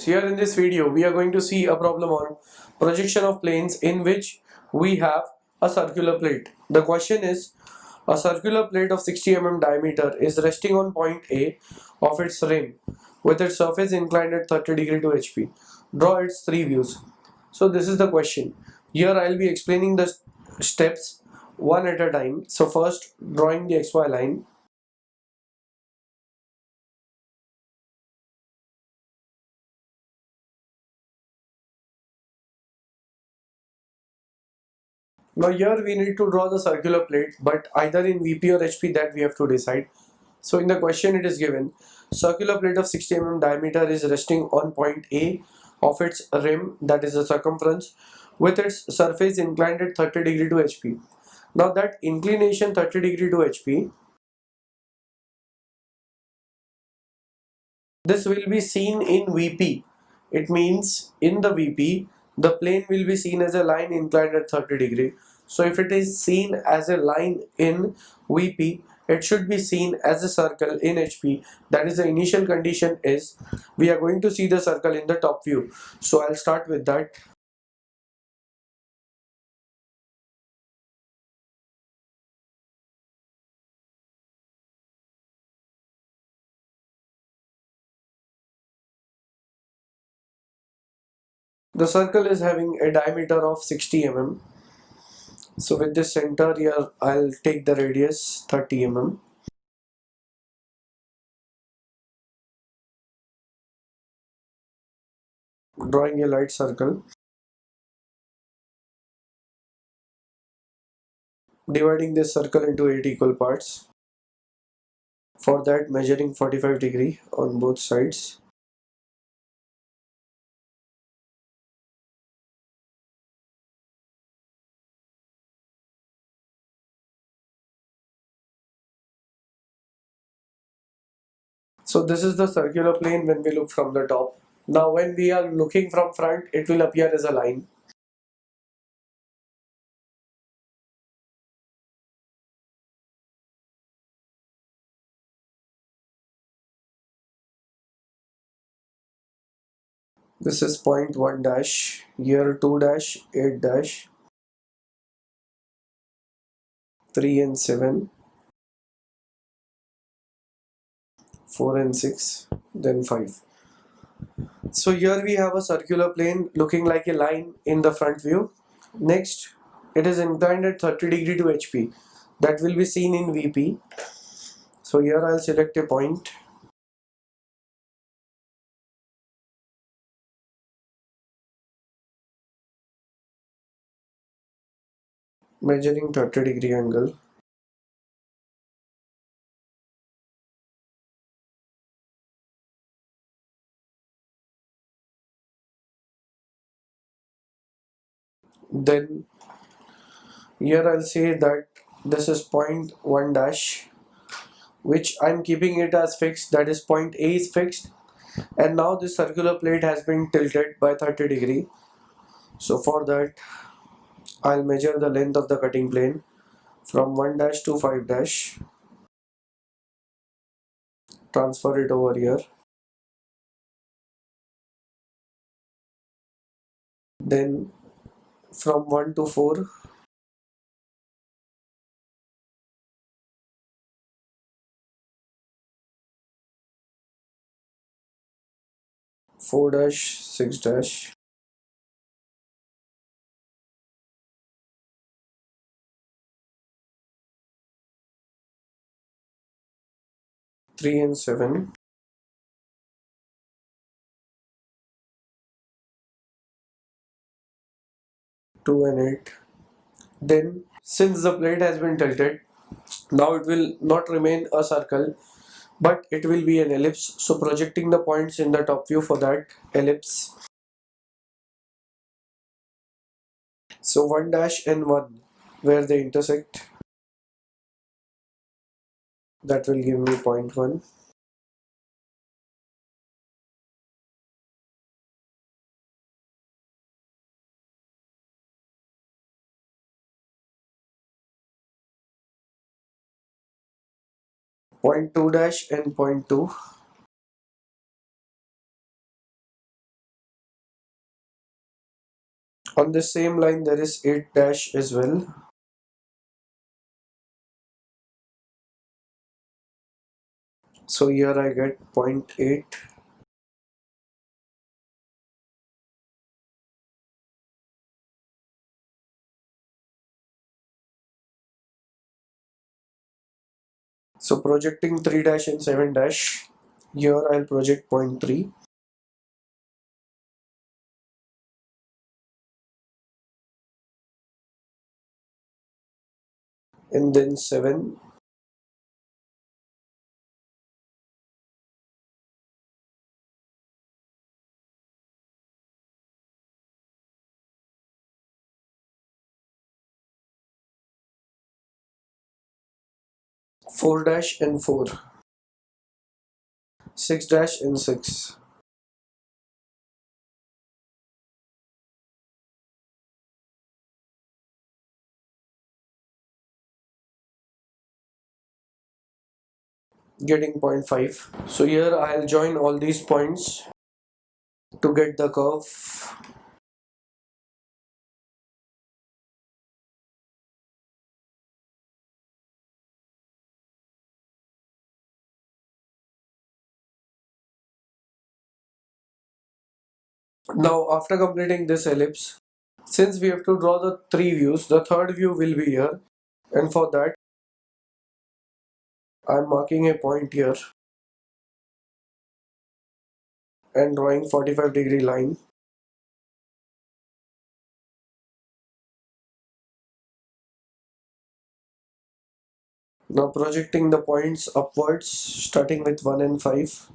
Here in this video we are going to see a problem on projection of planes in which we have a circular plate. The question is, a circular plate of 60 mm diameter is resting on point A of its rim with its surface inclined at 30 degree to HP. Draw its three views. So this is the question. Here I'll be explaining the steps one at a time. So first, drawing the XY line. Now here we need to draw the circular plate, but either in VP or HP, that we have to decide. So in the question it is given, circular plate of 60 mm diameter is resting on point A of its rim, that is the circumference, with its surface inclined at 30 degree to HP. Now that inclination 30 degree to HP, this will be seen in VP. It means in the VP, the plane will be seen as a line inclined at 30 degree. So if it is seen as a line in VP, it should be seen as a circle in HP. That is, the initial condition is we are going to see the circle in the top view. So I'll start with that. The circle is having a diameter of 60 mm. So with this center here, I'll take the radius 30 mm. Drawing a light circle. Dividing this circle into 8 equal parts. For that, measuring 45 degree on both sides. So this is the circular plane when we look from the top. Now when we are looking from front, it will appear as a line. This is point 1 dash, here 2 dash, 8 dash, 3 and 7, 4 and 6, then 5. So here we have a circular plane looking like a line in the front view. Next, it is inclined at 30 degree to HP. That will be seen in VP. So here I'll select a point. Measuring 30 degree angle. Then here I'll say that this is point 1 dash, which I'm keeping it as fixed, that is point A is fixed, and now this circular plate has been tilted by 30 degree. So for that I'll measure the length of the cutting plane from 1 dash to 5 dash, transfer it over here, then from 1 to 4, 4 dash, 6 dash, 3 and 7, 2 and 8. Then since the plate has been tilted, now it will not remain a circle, but it will be an ellipse. So projecting the points in the top view for that ellipse. So 1 dash and 1, where they intersect, that will give me point 1. Point 2 dash and point 2. On this same line there is 8 dash as well. So here I get 0.8. So projecting 3 dash and 7 dash, here I'll project 0.3 and then 7, 4 dash and 4, 6 dash and 6. Getting 0.5. So here I'll join all these points to get the curve. Now after completing this ellipse, since we have to draw the 3 views, the third view will be here, and for that I'm marking a point here and drawing 45-degree line. Now projecting the points upwards, starting with 1 and 5.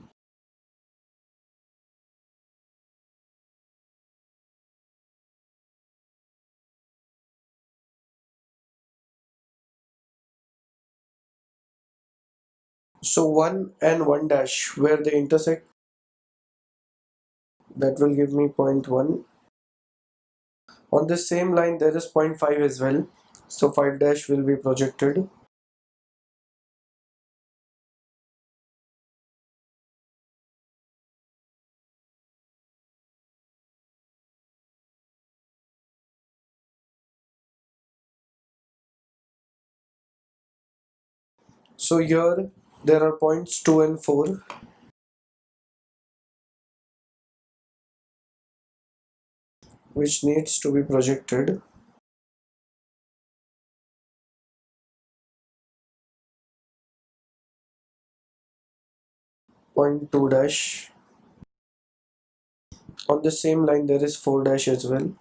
So 1 and 1 dash where they intersect, that will give me 0.1. On this same line there is 0.5 as well, so 5 dash will be projected. So here there are points 2 and 4, which needs to be projected. Point 2 dash. On the same line there is 4 dash as well.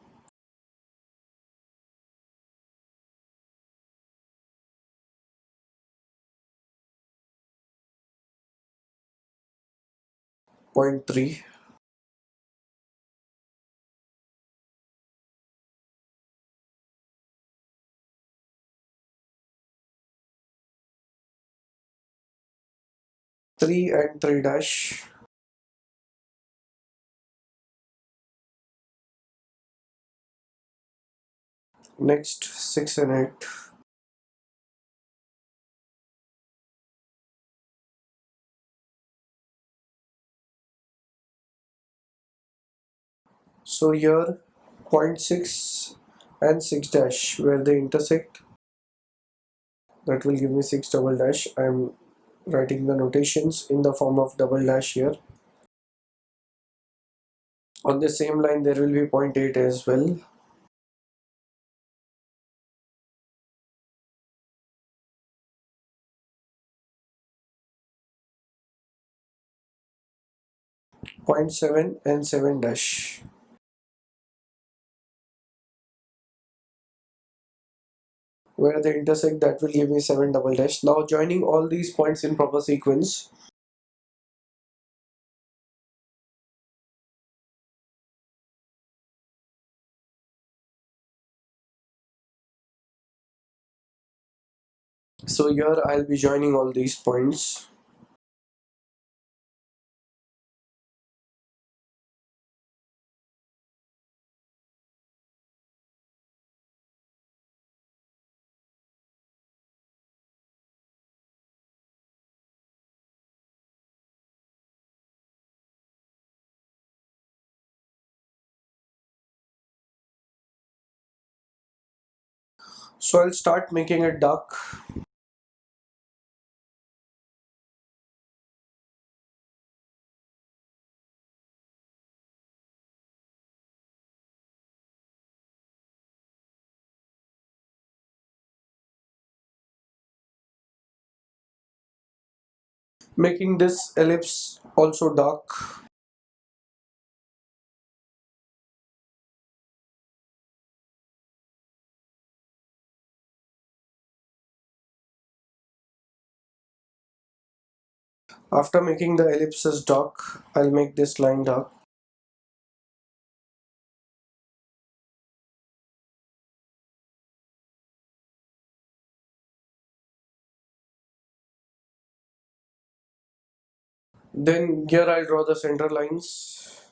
Point 3. Three and 3 dash. Next 6 and 8. So here point 6 and 6 dash where they intersect, that will give me 6 double dash. I'm writing the notations in the form of double dash here. On the same line there will be point 0.8 as well. Point 7 and 7 dash. Where they intersect, that will give me 7 double dash. Now joining all these points in proper sequence. So here I'll be joining all these points. So I'll start making it dark. Making this ellipse also dark. After making the ellipses dark, I'll make this line dark. Then here I'll draw the center lines.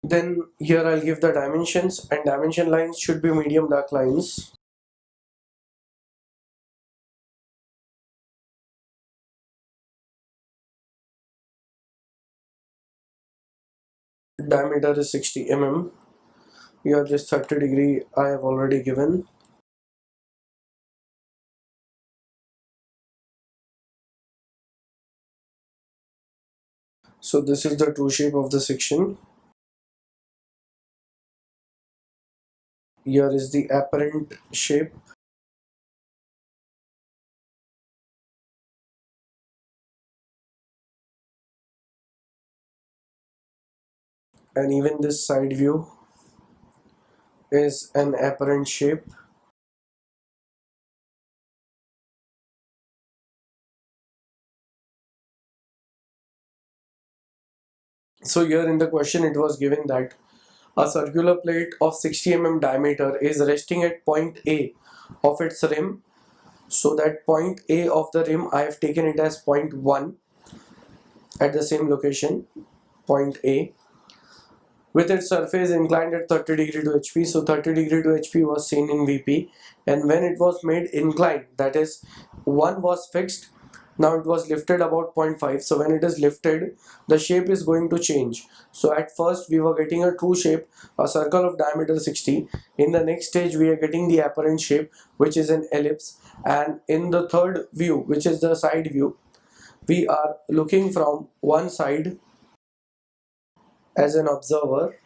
Then here I'll give the dimensions, and dimension lines should be medium dark lines. Diameter is 60 mm. Here this 30° I have already given. So this is the true shape of the section. Here is the apparent shape. And even this side view is an apparent shape. So here in the question it was given that a circular plate of 60 mm diameter is resting at point A of its rim. So that point A of the rim, I have taken it as point 1 at the same location, point A, with its surface inclined at 30° to HP. So 30° to HP was seen in VP, and when it was made inclined, that is 1 was fixed, now it was lifted about zero point 0.5. So when it is lifted, the shape is going to change. So at first we were getting a true shape, a circle of diameter 60. In the next stage we are getting the apparent shape, which is an ellipse, and in the third view, which is the side view, we are looking from one side as an observer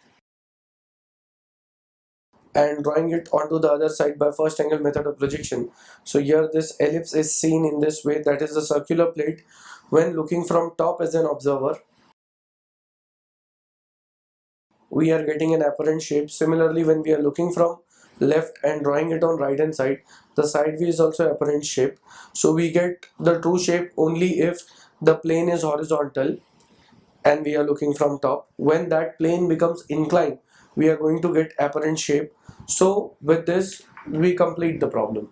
and drawing it onto the other side by first angle method of projection. So here this ellipse is seen in this way, that is the circular plate. When looking from top as an observer, we are getting an apparent shape. Similarly, when we are looking from left and drawing it on right hand side, the side view is also apparent shape. So we get the true shape only if the plane is horizontal and we are looking from top. When that plane becomes inclined, we are going to get apparent shape. So with this we complete the problem.